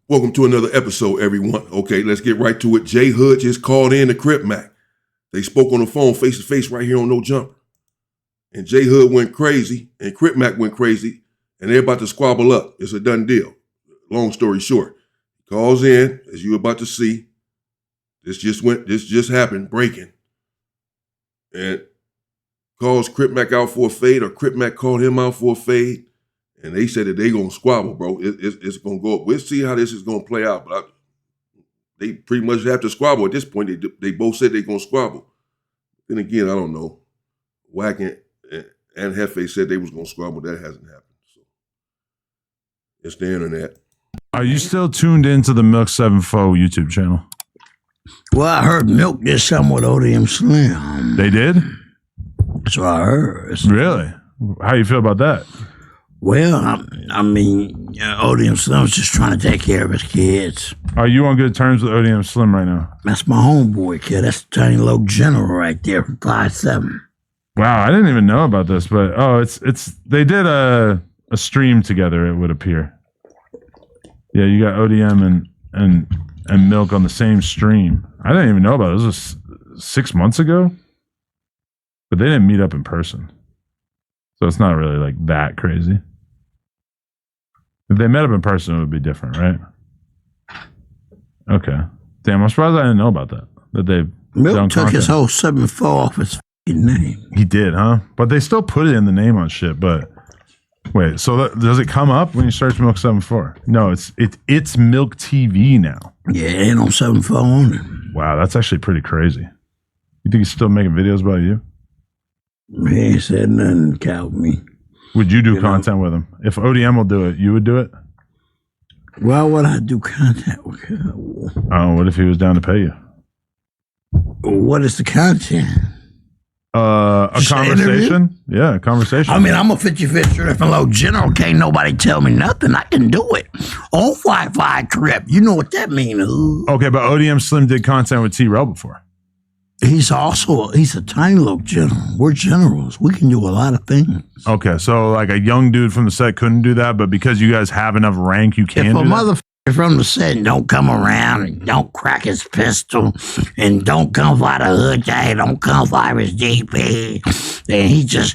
Welcome to another episode, everyone. Okay, let's get right to it. JHood just called in the Crip Mac. They spoke on the phone face to face right here on No Jumper. And JHood went crazy, and Crip Mac went crazy, and they're about to squabble up. It's a done deal. Long story short, he calls in, as you're about to see. This just happened, breaking. And calls Crip Mac out for a fade, or Crip Mac called him out for a fade. And they said that they gonna squabble, bro. It's gonna go up. We'll see how this is gonna play out. But they pretty much have to squabble at this point. They both said they're gonna squabble. Then again, I don't know. Wack and Hefe said they was gonna squabble. That hasn't happened. So it's the internet. Are you still tuned into the Milk 7-Fo YouTube channel? Well, I heard Milk did something with ODM Slim. They did? So I heard. Really? How you feel about that? Well, ODM Slim's just trying to take care of his kids. Are you on good terms with ODM Slim right now? That's my homeboy, kid. That's the tiny little general right there from 5'7". Wow, I didn't even know about this, but they did a stream together, it would appear. Yeah, you got ODM and Milk on the same stream. I didn't even know about it. This was 6 months ago, but they didn't meet up in person. So it's not really like that crazy. If they met up in person, it would be different, right? Okay. Damn, I'm surprised I didn't know about that. That they Milk took his whole 7-4 off his fucking name. He did, huh? But they still put it in the name on shit. But wait, so does it come up when you search Milk 7-4? No, it's Milk TV now. Yeah, it ain't on 7-4 on it. Wow, that's actually pretty crazy. You think he's still making videos about you? He ain't said nothing about me. Would you do content with him? If ODM will do it, you would do it? Why would I do content with him? Oh, what if he was down to pay you? What is the content? A conversation? Yeah, a conversation. I mean, I'm a 50-50 different low general. Can't nobody tell me nothing. I can do it. On Wi-Fi Crip. You know what that means. Okay, but ODM Slim did content with T-Rel before. He's a tiny little general. We're generals. We can do a lot of things. Okay, so like a young dude from the set couldn't do that, but because you guys have enough rank, you can do that? If a motherfucker from the set don't come around and don't crack his pistol and don't come for the hood guy, don't come for his GP, then he just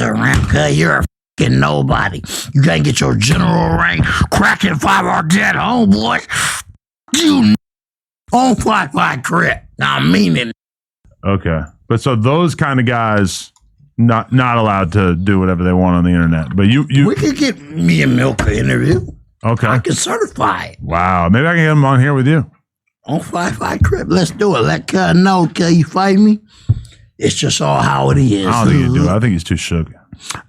around because you're a fucking nobody. You gotta get your general rank cracking 5 or dead homeboys. You on Wi-Fi Crip. I mean it. Okay. But so those kind of guys not allowed to do whatever they want on the internet. But you we could get me and Milk an interview. Okay. I can certify it. Wow. Maybe I can get him on here with you. On Wi-Fi Crip. Let's do it. Let Cuz know, Cuz you fight me. It's just all how it is. I don't think you do it. I think he's too shook.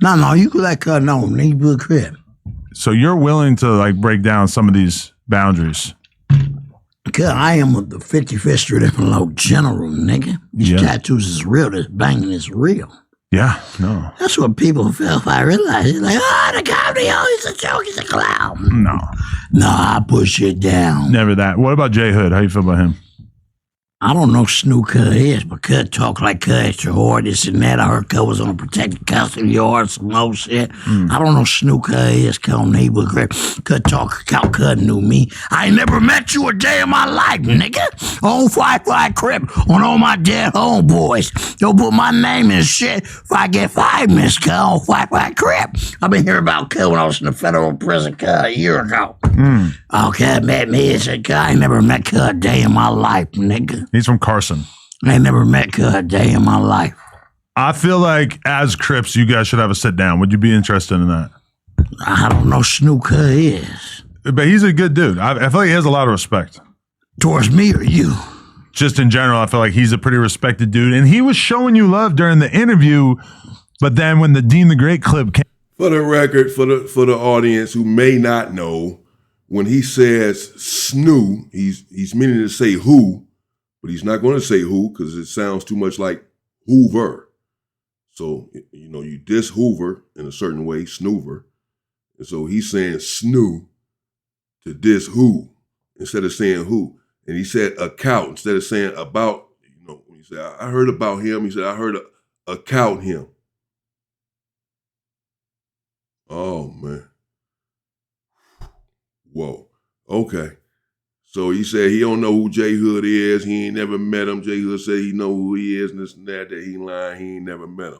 No, you can let Cuz know. Need to Crip. So you're willing to like break down some of these boundaries? Cuz I am the 55th Street different low general, nigga. These tattoos is real. This banging is real. Yeah, no. That's what people feel if I realize. It's like, the comedy, he's a joke, he's a clown. No, I push it down. Never that. What about JHood? How you feel about him? I don't know Snoo Cuz is, but Cuz talk like Cuz extra hard, this and that. I heard Cuz was on a protected custody or some more shit. I don't know Snoo Cuz is, Cuz neighbor Crip. Cuz talk, Cuz knew me. I ain't never met you a day in my life, nigga. On Wi-Fi Crip, on all my dead homeboys. Don't put my name in shit if I get 5 minutes, Cuz, on Wi-Fi Crip. I've been hearing about Cuz when I was in the federal prison, Cuz, a year ago. Cuz met me and said, Cuz, I ain't never met Cuz a day in my life, nigga. He's from Carson. I ain't never met Cuz a day in my life. I feel like as Crips, you guys should have a sit down. Would you be interested in that? I don't know Snoo Cuz is. But he's a good dude. I feel like he has a lot of respect. Towards me or you? Just in general, I feel like he's a pretty respected dude. And he was showing you love during the interview, but then when the Dean the Great clip came. For the record, for the audience who may not know, when he says snoo, he's meaning to say who. But he's not going to say who because it sounds too much like Hoover. So, you diss Hoover in a certain way, snoover. And so he's saying snoo to diss who instead of saying who. And he said account instead of saying about, when he said, I heard about him, he said, I heard account him. Oh, man. Whoa. Okay. So he said he don't know who JHood is. He ain't never met him. JHood said he know who he is and this and that he lying. He ain't never met him.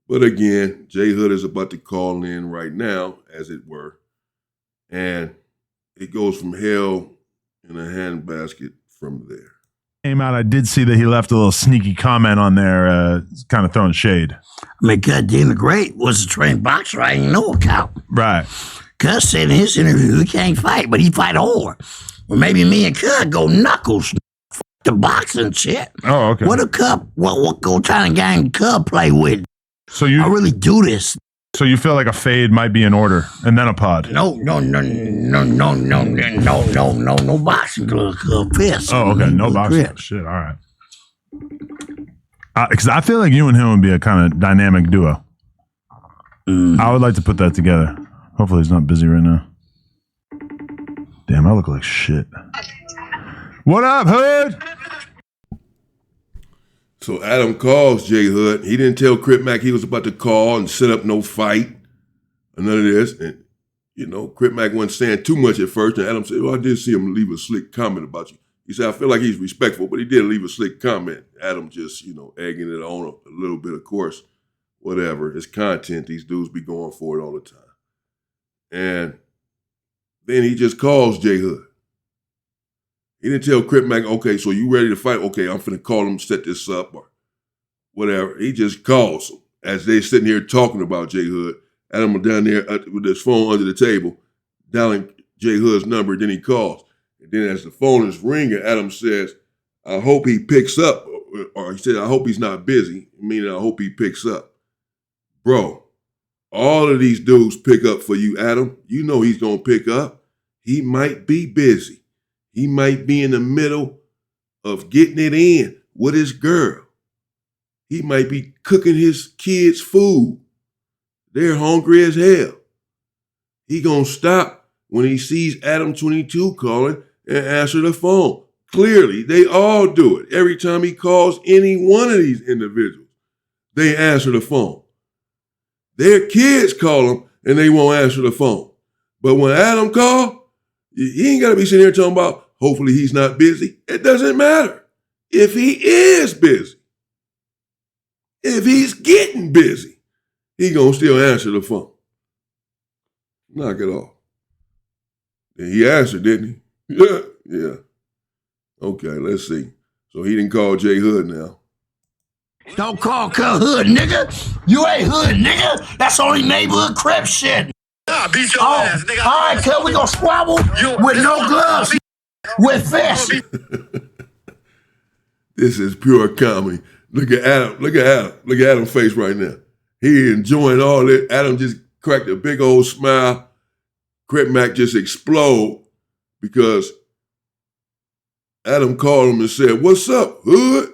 But again, JHood is about to call in right now, as it were. And it goes from hell in a handbasket from there. Came out, I did see that he left a little sneaky comment on there, kind of throwing shade. I mean, goddamn, the Great was a trained boxer. I ain't no account. Right. Cuz said in his interview he can't fight, but he fight hard. Well, maybe me and Cuz go knuckles, the boxing shit. Oh, okay. What a cup? What kind of game Cub play with? So I really do this. So you feel like a fade might be in order, and then a pod. No boxing glove, fist. Oh, okay, no boxing. Grip. Shit, all right. Because I feel like you and him would be a kind of dynamic duo. I would like to put that together. Hopefully he's not busy right now. Damn, I look like shit. What up, Hood? So Adam calls JHood. He didn't tell Crip Mac he was about to call and set up no fight or none of this. And, you know, Crip Mac wasn't saying too much at first. And Adam said, well, I did see him leave a slick comment about you. He said, I feel like he's respectful, but he did leave a slick comment. Adam just, you know, egging it on a little bit, of course. Whatever. It's content. These dudes be going for it all the time. And then he just calls JHood. He didn't tell Crip Mac, okay, so you ready to fight? Okay, I'm finna call him, set this up, or whatever. He just calls him as they're sitting here talking about JHood. Adam was down there with his phone under the table, dialing JHood's number, then he calls. And then as the phone is ringing, Adam says, I hope he picks up, or he said, I hope he's not busy, meaning I hope he picks up. Bro, all of these dudes pick up for you, Adam. You know he's gonna pick up. He might be busy. He might be in the middle of getting it in with his girl. He might be cooking his kids' food. They're hungry as hell. He gonna stop when he sees Adam 22 calling and answer the phone. Clearly, they all do it. Every time he calls any one of these individuals, they answer the phone. Their kids call him and they won't answer the phone. But when Adam calls, he ain't gotta be sitting here talking about, hopefully he's not busy. It doesn't matter if he is busy. If he's getting busy, he gonna still answer the phone. Knock it off. And he answered, didn't he? Yeah. Okay, let's see. So he didn't call JHood now. Don't call Hood, nigga. You ain't Hood, nigga. That's only neighborhood Crip shit. Nah, beat your ass, nigga. All right, cuz we gonna squabble with no gloves, with fists. This is pure comedy. Look at Adam. Look at Adam. Look at Adam's face right now. He enjoying all it. Adam just cracked a big old smile. Crip Mac just explode because Adam called him and said, what's up, Hood?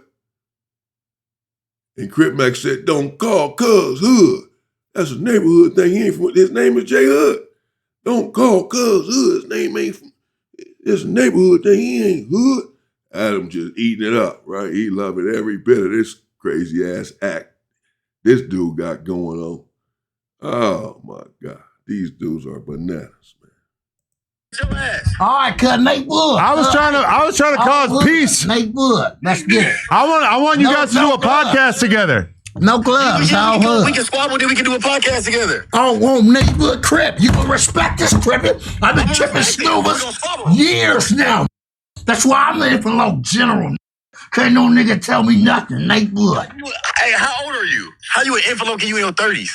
And Crip Mac said, don't call cuz Hood. That's a neighborhood thing. He ain't from, his name is JHood. Don't call cuz Hood. His name ain't from, it's a neighborhood thing. He ain't Hood. Adam just eating it up, right? He loving every bit of this crazy ass act this dude got going on. Oh my God. These dudes are bananas, man. Your ass. All right, cuz Nate Wood. I was trying to cause peace. Nate Wood. Let's get it. I want you guys to do a podcast together. No gloves, no we hood. can squabble, then we can do a podcast together. I don't want Nate Wood Crip. You can respect this Crippin'. I've been tripping snoovers years now. That's why I'm the infant general. Can't no nigga tell me nothing, Nate Wood. Hey, how old are you? How you an infant you in your 30s?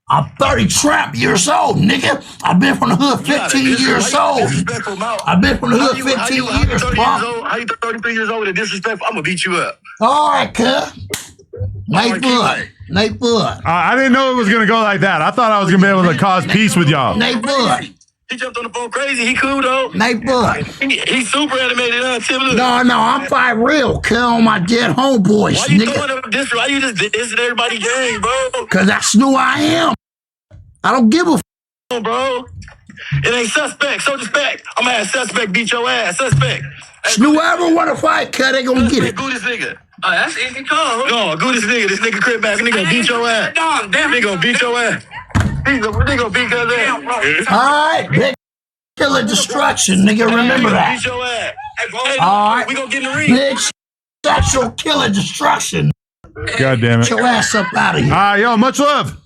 I'm 30 trap years old, nigga. I've been from the hood 15 years old. I've been from the hood 15 years, bro. How you 33 years old and disrespectful? I'm gonna beat you up. All right, cuz. Nate Wood. Nate Wood. I didn't know it was going to go like that. I thought I was going to be able to cause peace with y'all. Nate Wood. He jumped on the phone crazy. He cool, though. Nate Wood. He's super animated, huh, Tim? Look. No, I'm fight real. Kill on my dead homeboys, Why you nigga. throwing up this? Why you just dissing everybody game, bro? Because that's who I am. I don't give a Bro. It ain't suspect. So respect. I'm gonna have suspect beat your ass. Suspect. Snoo ever want to fight, cuz they gonna get it. Go this nigga. Oh, that's easy call. No, go this nigga. This nigga Crip back. Nigga gonna beat your ass. Nigga gonna beat your ass. Nigga gonna beat your ass. All right, bitch. killer destruction, nigga. Remember that. Beat your ass. Hey, All right. we gonna get in the ring. Bitch, sexual killer destruction. God damn it. Get your ass up out of here. Yo, much love.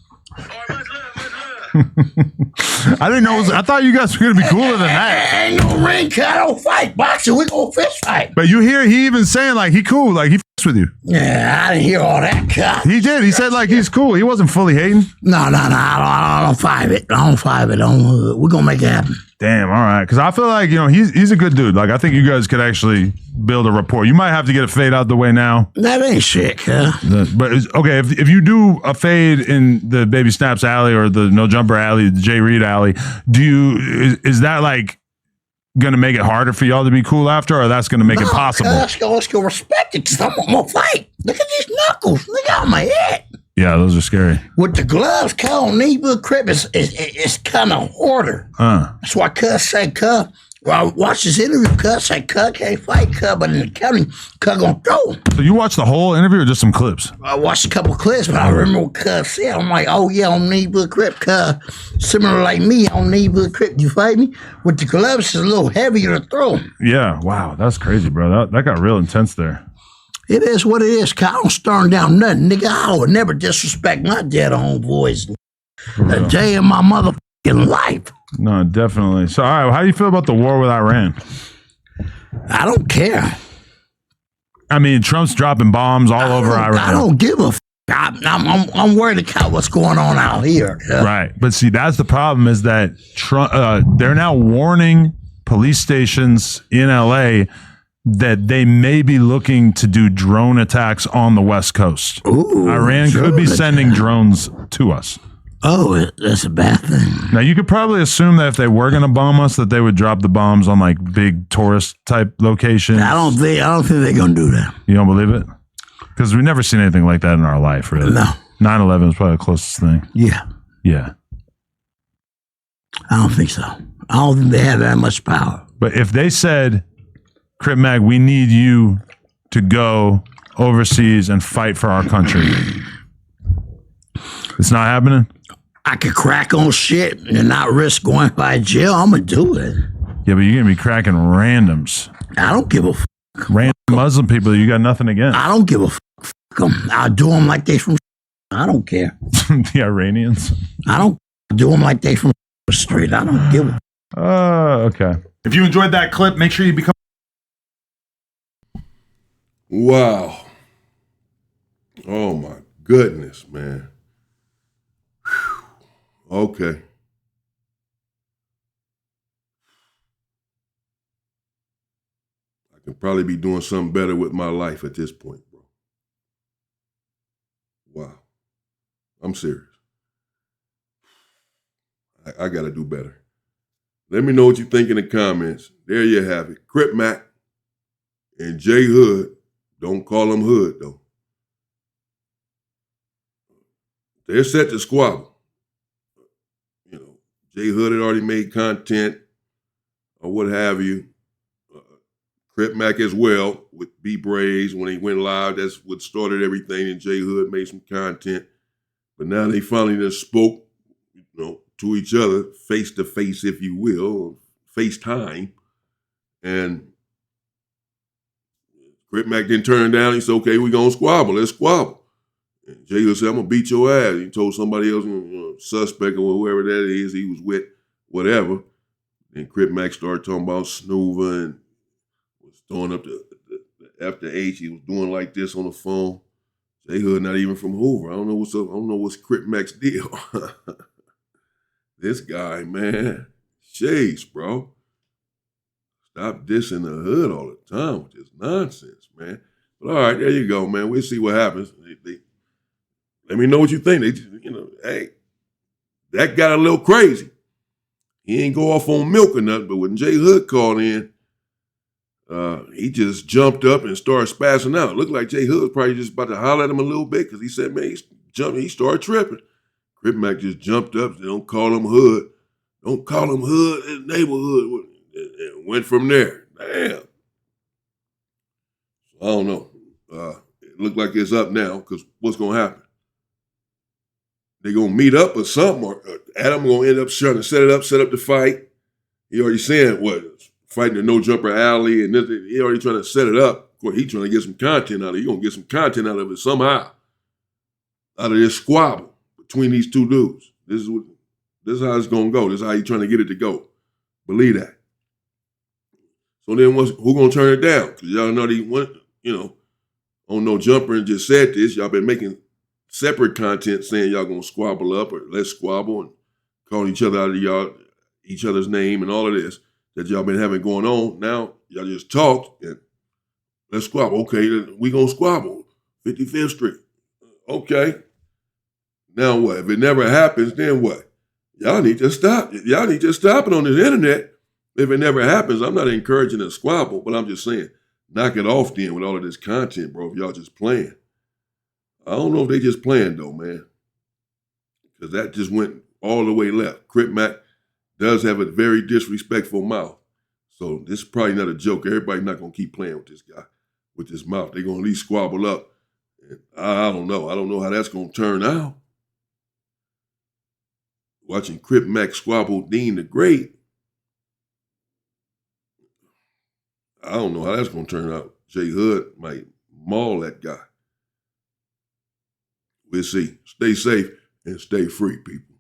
I didn't know. I thought you guys were gonna be cooler than that. Ain't no ring cut, don't fight. Boxing, we gonna fist fight. But you hear he even saying like he cool, like he f***s with you. Yeah, I didn't hear all that cut. He did. He said like he's cool. He wasn't fully hating. No, I don't fight it. I don't fight it. We're gonna make it happen. Damn. All right. Because I feel like he's a good dude. Like I think you guys could actually build a rapport. You might have to get a fade out the way now. That ain't shit, huh? But okay, if you do a fade in the Baby Snaps alley or the No Jumper alley, the J Reed alley, is that like gonna make it harder for y'all to be cool after, or that's gonna make it possible? Let's go respect it, because I'm gonna fight. Look at these knuckles. Look out my head. Yeah, those are scary. With the gloves, Cole Neighborhood Crip is kind of harder. That's why Cuz said, Cuz. Well, I watched this interview, Cuz said, Cuz can't fight Cuz, but in the county, Cuz gonna throw him. So you watched the whole interview or just some clips? I watched a couple of clips, but I remember what Cuz said. I'm like, oh yeah, on Neighborhood Crip, Cuz. Similar like me on Neighborhood Crip. You fight me? With the gloves, it's a little heavier to throw him. Yeah. Wow, that's crazy, bro. That got real intense there. It is what it is, Cuz. I don't start down nothing, nigga. I would never disrespect my dead homeboys a day in my motherfucking life. No, definitely. So, all right, how do you feel about the war with Iran? I don't care. I mean, Trump's dropping bombs all over Iran. I don't give a f***. I'm worried about what's going on out here. Right. But see, that's the problem is that Trump, they're now warning police stations in LA that they may be looking to do drone attacks on the West Coast. Ooh, Iran could be sending drones to us. Oh, that's a bad thing. Now, you could probably assume that if they were going to bomb us, that they would drop the bombs on like big tourist type locations. I don't think they're going to do that. You don't believe it? Because we've never seen anything like that in our life, really. No. 9/11 is probably the closest thing. Yeah. Yeah. I don't think so. I don't think they have that much power. But if they said, Crip Mag, we need you to go overseas and fight for our country, it's not happening? I could crack on shit and not risk going by jail. I'm going to do it. Yeah, but you're going to be cracking randoms. I don't give a f***. Random Muslim people you got nothing against. I don't give a f***. Fuck 'em. I'll do them like they from I don't care. The Iranians? I don't do them like they from the street. I don't give a okay. If you enjoyed that clip, make sure you become... Wow. Oh my goodness, man. Whew. Okay. I could probably be doing something better with my life at this point, bro. Wow. I'm serious. I got to do better. Let me know what you think in the comments. There you have it. Crip Mac and JHood. Don't call them Hood, though. They're set to squabble. You know, JHood had already made content or what have you. Crip Mac as well with B Braves when he went live. That's what started everything. And JHood made some content. But now they finally just spoke, to each other, face to face, if you will, FaceTime. And Crip Mac didn't turn down. He said, okay, we're going to squabble. Let's squabble. And JHood said, I'm going to beat your ass. He told somebody else, suspect or whoever that is he was with, whatever. And Crip Mac started talking about Snoova and was throwing up the after H. He was doing like this on the phone. JHood not even from Hoover. I don't know what's up. I don't know what's Crip Mac's deal. This guy, man. Shades, bro. Stop dissing the hood all the time with this nonsense, man. But all right, there you go, man. We'll see what happens. Let me know what you think. Hey, that got a little crazy. He ain't go off on milk or nothing, but when JHood called in, he just jumped up and started spazzing out. It looked like JHood was probably just about to holler at him a little bit because he said, man, he started tripping. Crip Mac just jumped up and don't call him Hood. Don't call him Hood in the neighborhood. And went from there. Damn. So I don't know. It looked like it's up now because what's going to happen? They're going to meet up or something, or Adam going to end up trying to set up the fight. he already saying what, fighting the no jumper alley, and this, he already trying to set it up. Of course, he trying to get some content out of it. He gonna get some content out of it somehow. Out of this squabble between these two dudes. This is how it's gonna go. This is how he trying to get it to go. Believe that. So then who gonna turn it down? Because y'all know they went, on No Jumper and just said this. Y'all been making separate content saying y'all gonna squabble up or let's squabble and calling each other out of each other's name and all of this that y'all been having going on. Now y'all just talked and let's squabble. Okay, we gonna squabble. 55th Street. Okay. Now what? If it never happens, then what? Y'all need to stop. Y'all need to stop it on this internet. If it never happens, I'm not encouraging a squabble, but I'm just saying, knock it off then with all of this content, bro, if y'all just playing. I don't know if they just playing, though, man. Because that just went all the way left. Crip Mac does have a very disrespectful mouth. So this is probably not a joke. Everybody's not going to keep playing with this guy, with this mouth. They're going to at least squabble up. And I don't know. I don't know how that's going to turn out. Watching Crip Mac squabble Dean the Great, I don't know how that's going to turn out. JHood might maul that guy. We'll see. Stay safe and stay free, people.